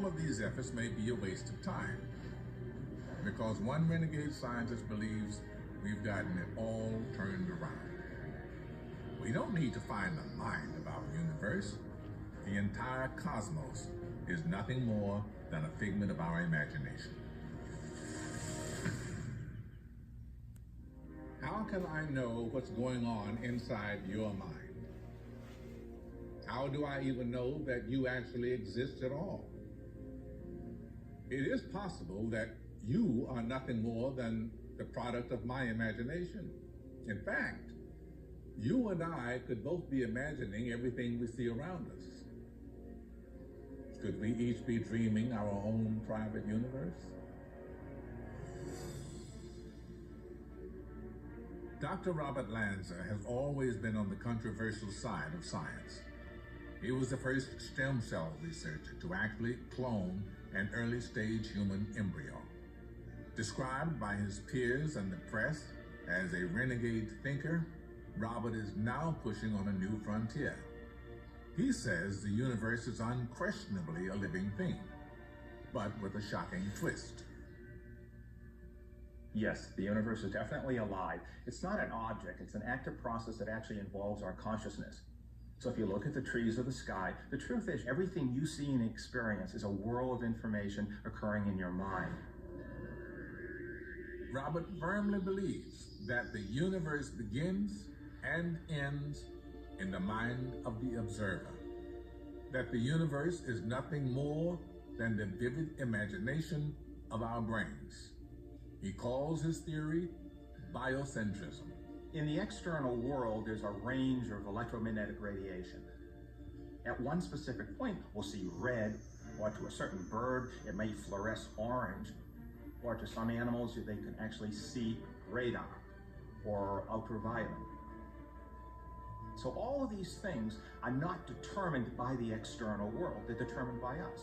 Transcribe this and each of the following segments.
all of these efforts may be a waste of time, because one renegade scientist believes we've gotten it all turned around. We don't need to find the mind of our universe. The entire cosmos is nothing more than a figment of our imagination. How can I know what's going on inside your mind? How do I even know that you actually exist at all? It is possible that you are nothing more than the product of my imagination. In fact, you and I could both be imagining everything we see around us. Could we each be dreaming our own private universe? Dr. Robert Lanza has always been on the controversial side of science. He was the first stem cell researcher to actually clone an early-stage human embryo. Described by his peers and the press as a renegade thinker, Robert is now pushing on a new frontier. He says the universe is unquestionably a living thing, but with a shocking twist. Yes, the universe is definitely alive. It's not an object, it's an active process that actually involves our consciousness. So if you look at the trees or the sky, the truth is everything you see and experience is a whirl of information occurring in your mind. Robert firmly believes that the universe begins and ends in the mind of the observer, that the universe is nothing more than the vivid imagination of our brains. He calls his theory biocentrism. In the external world, there's a range of electromagnetic radiation. At one specific point, we'll see red, or to a certain bird, it may fluoresce orange, or to some animals, they can actually see radon or ultraviolet. So all of these things are not determined by the external world, they're determined by us.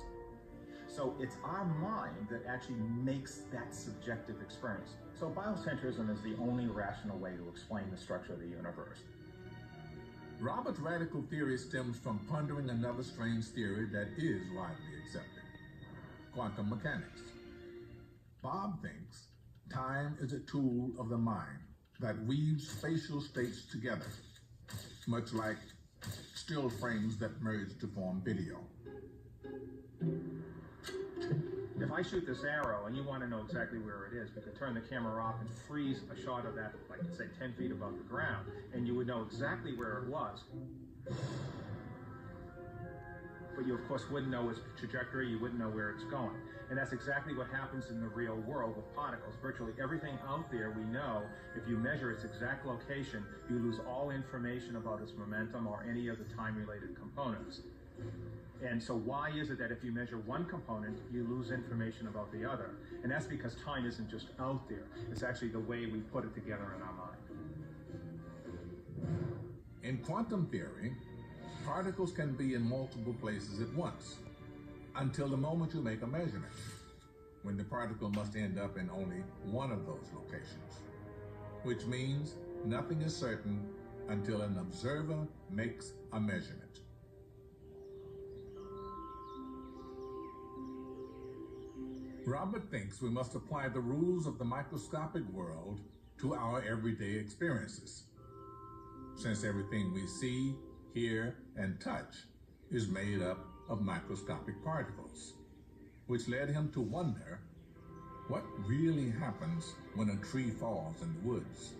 So it's our mind that actually makes that subjective experience. So biocentrism is the only rational way to explain the structure of the universe. Robert's radical theory stems from pondering another strange theory that is widely accepted: quantum mechanics. Bob thinks time is a tool of the mind that weaves spatial states together, much like still frames that merge to form video. If I shoot this arrow and you want to know exactly where it is, we could turn the camera off and freeze a shot of that, like say 10 feet above the ground, and you would know exactly where it was. But you of course wouldn't know its trajectory, you wouldn't know where it's going. And that's exactly what happens in the real world with particles. Virtually everything out there we know, if you measure its exact location, you lose all information about its momentum or any of the time-related components. And so why is it that if you measure one component, you lose information about the other? And that's because time isn't just out there. It's actually the way we put it together in our mind. In quantum theory, particles can be in multiple places at once, until the moment you make a measurement, when the particle must end up in only one of those locations, which means nothing is certain until an observer makes a measurement. Robert thinks we must apply the rules of the microscopic world to our everyday experiences, since everything we see, hear, and touch is made up of microscopic particles, which led him to wonder what really happens when a tree falls in the woods.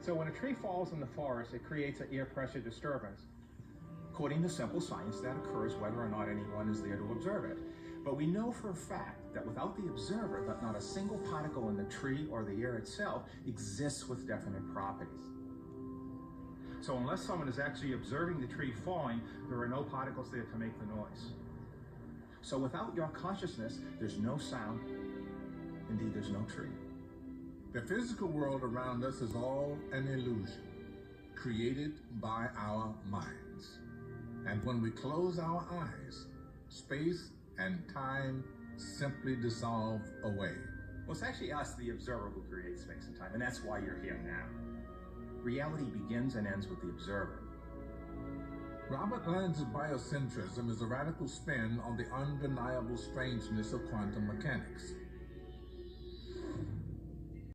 So when a tree falls in the forest, it creates an air pressure disturbance. According to simple science, that occurs whether or not anyone is there to observe it. But we know for a fact that without the observer, that not a single particle in the tree or the air itself exists with definite properties. So unless someone is actually observing the tree falling, there are no particles there to make the noise. So without your consciousness, there's no sound. Indeed, there's no tree. The physical world around us is all an illusion, created by our minds. And when we close our eyes, space and time simply dissolve away. Well, it's actually us, the observer, who creates space and time, and that's why you're here now. Reality begins and ends with the observer. Robert Lanz's biocentrism is a radical spin on the undeniable strangeness of quantum mechanics.